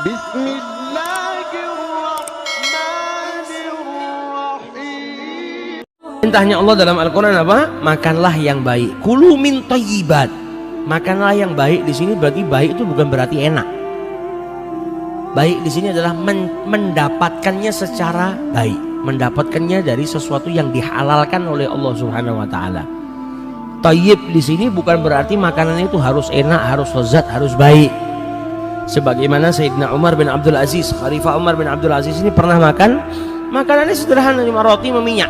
Bismillahirrahmanirrahim. Perintahnya Allah dalam Al-Quran apa? Makanlah yang baik. Kulu min thayyibat. Makanlah yang baik di sini berarti baik itu bukan berarti enak. Baik di sini adalah mendapatkannya secara baik, mendapatkannya dari sesuatu yang dihalalkan oleh Allah Subhanahu wa taala. Thayyib di sini bukan berarti makanan itu harus enak, harus lezat, harus baik. Sebagaimana Sayyidina Umar bin Abdul Aziz, Khalifah Umar bin Abdul Aziz ini pernah makan makanannya sederhana, 5 roti meminyak.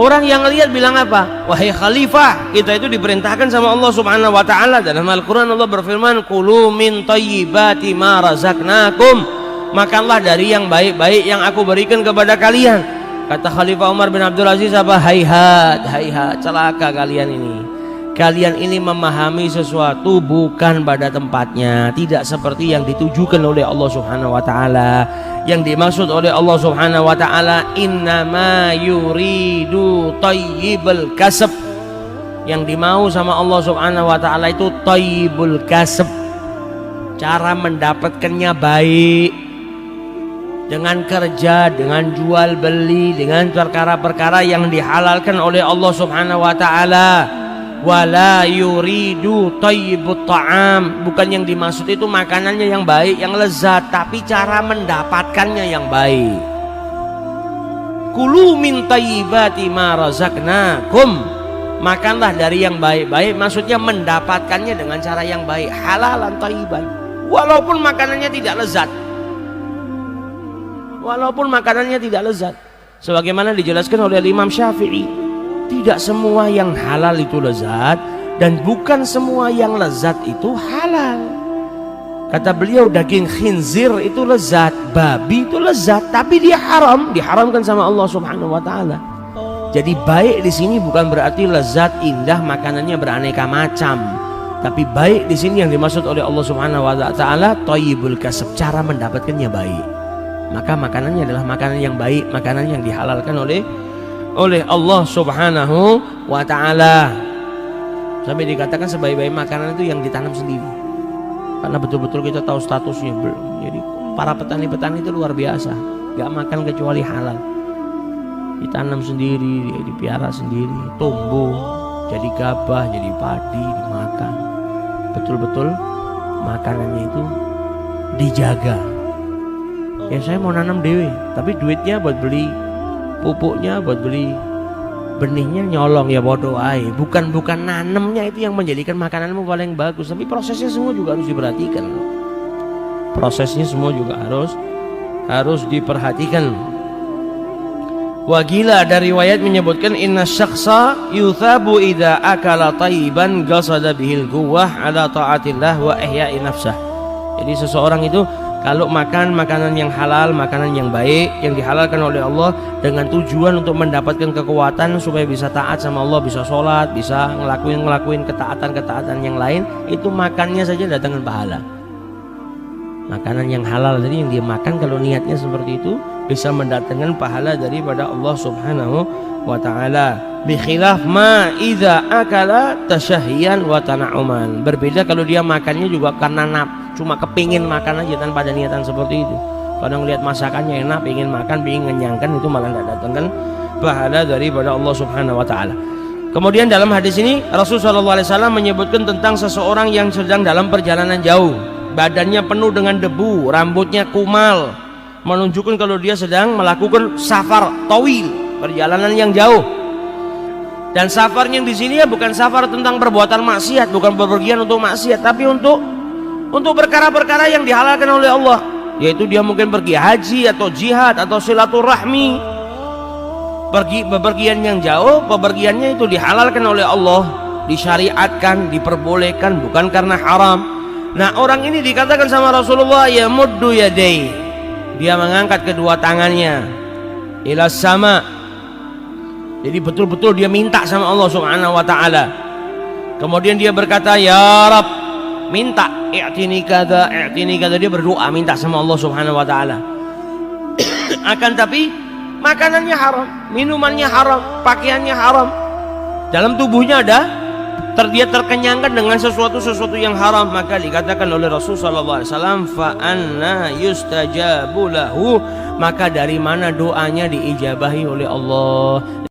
Orang yang lihat bilang apa? Wahai khalifah, kita itu diperintahkan sama Allah Subhanahu wa taala dalam Al-Qur'an. Allah berfirman, "Kulu min thayyibati ma razaqnakum." Makanlah dari yang baik-baik yang aku berikan kepada kalian. Kata Khalifah Umar bin Abdul Aziz apa? Hayhat, hayhat, celaka kalian ini. Kalian ini memahami sesuatu bukan pada tempatnya, tidak seperti yang ditujukan oleh Allah Subhanahu wa taala. Yang dimaksud oleh Allah Subhanahu wa taala innama yuridu thayyibul kasb. Yang dimau sama Allah Subhanahu wa taala itu thayyibul kasb. Cara mendapatkannya baik. Dengan kerja, dengan jual beli, dengan perkara-perkara yang dihalalkan oleh Allah Subhanahu wa taala. Wala yuridu thayyibut ta'am. Bukan yang dimaksud itu makanannya yang baik, yang lezat, tapi cara mendapatkannya yang baik. Kulu min thayyibati ma razaqnakum. Makanlah dari yang baik-baik, maksudnya mendapatkannya dengan cara yang baik, halalan thayyiban. Walaupun makanannya tidak lezat. Walaupun makanannya tidak lezat. Sebagaimana dijelaskan oleh Imam Syafi'i, tidak semua yang halal itu lezat, dan bukan semua yang lezat itu halal. Kata beliau, daging khinzir itu lezat, babi itu lezat, tapi dia haram, diharamkan sama Allah Subhanahu wa taala. Jadi baik di sini bukan berarti lezat, indah, makanannya beraneka macam. Tapi baik di sini yang dimaksud oleh Allah Subhanahu wa taala thayyibul kasb, cara mendapatkannya baik. Maka makanannya adalah makanan yang baik, makanan yang dihalalkan oleh Allah Subhanahu wa taala. Sampai dikatakan sebaik-baik makanan itu yang ditanam sendiri. Karena betul-betul kita tahu statusnya. Jadi para petani-petani itu luar biasa, gak makan kecuali halal. Ditanam sendiri, dipiara sendiri, tumbuh, jadi gabah, jadi padi, dimakan. Betul-betul makanannya itu dijaga. Ya saya mau nanam dewe, tapi duitnya buat beli pupuknya, buat beli benihnya nyolong, ya bodoh aja. Bukan nanemnya itu yang menjadikan makananmu paling bagus, tapi prosesnya semua juga harus diperhatikan. Prosesnya semua juga harus diperhatikan. Wagila dari riwayat menyebutkan inna syakhsa yuthabu idza akala thayyiban qasada bihil quwwah ala taatillah wa ihya'i nafsah. Jadi seseorang itu kalau makan makanan yang halal, makanan yang baik, yang dihalalkan oleh Allah dengan tujuan untuk mendapatkan kekuatan supaya bisa taat sama Allah, bisa sholat, bisa ngelakuin ketaatan yang lain, itu makannya saja datangkan pahala. Makanan yang halal tadi yang dia makan kalau niatnya seperti itu bisa mendatangkan pahala daripada Allah Subhanahu wa taala. Bi khilaf ma idza akala tasyahiyan wa tana'uman. Berbeda kalau dia makannya juga karena cuma kepingin makan aja tanpa ada niatan seperti itu. Kadang lihat masakannya enak, ingin makan, ingin ngenyangkan, itu malah tidak datangkan pahala daripada Allah Subhanahu wa taala. Kemudian dalam hadis ini Rasulullah SAW menyebutkan tentang seseorang yang sedang dalam perjalanan jauh, badannya penuh dengan debu, rambutnya kumal, menunjukkan kalau dia sedang melakukan safar tawil, perjalanan yang jauh. Dan safarnya di sini ya bukan safar tentang perbuatan maksiat, bukan bepergian untuk maksiat, tapi untuk perkara-perkara yang dihalalkan oleh Allah, yaitu dia mungkin pergi haji atau jihad atau silaturahmi. Bepergian yang jauh, bepergiannya itu dihalalkan oleh Allah, disyariatkan, diperbolehkan, bukan karena haram. Nah, orang ini dikatakan sama Rasulullah ya muddu yadai, dia mengangkat kedua tangannya ila sama. Jadi betul-betul dia minta sama Allah Subhanahu wa taala. Kemudian dia berkata, "Ya Rabb, minta i'tini kada." Dia berdoa minta sama Allah Subhanahu wa taala. Akan tapi makanannya haram, minumannya haram, pakaiannya haram. Dalam tubuhnya ada dia terkenyangkan dengan sesuatu yang haram, maka dikatakan oleh Rasul sallallahu alaihi wasallam, fa anna yustajabu lahu, maka dari mana doanya diijabahi oleh Allah.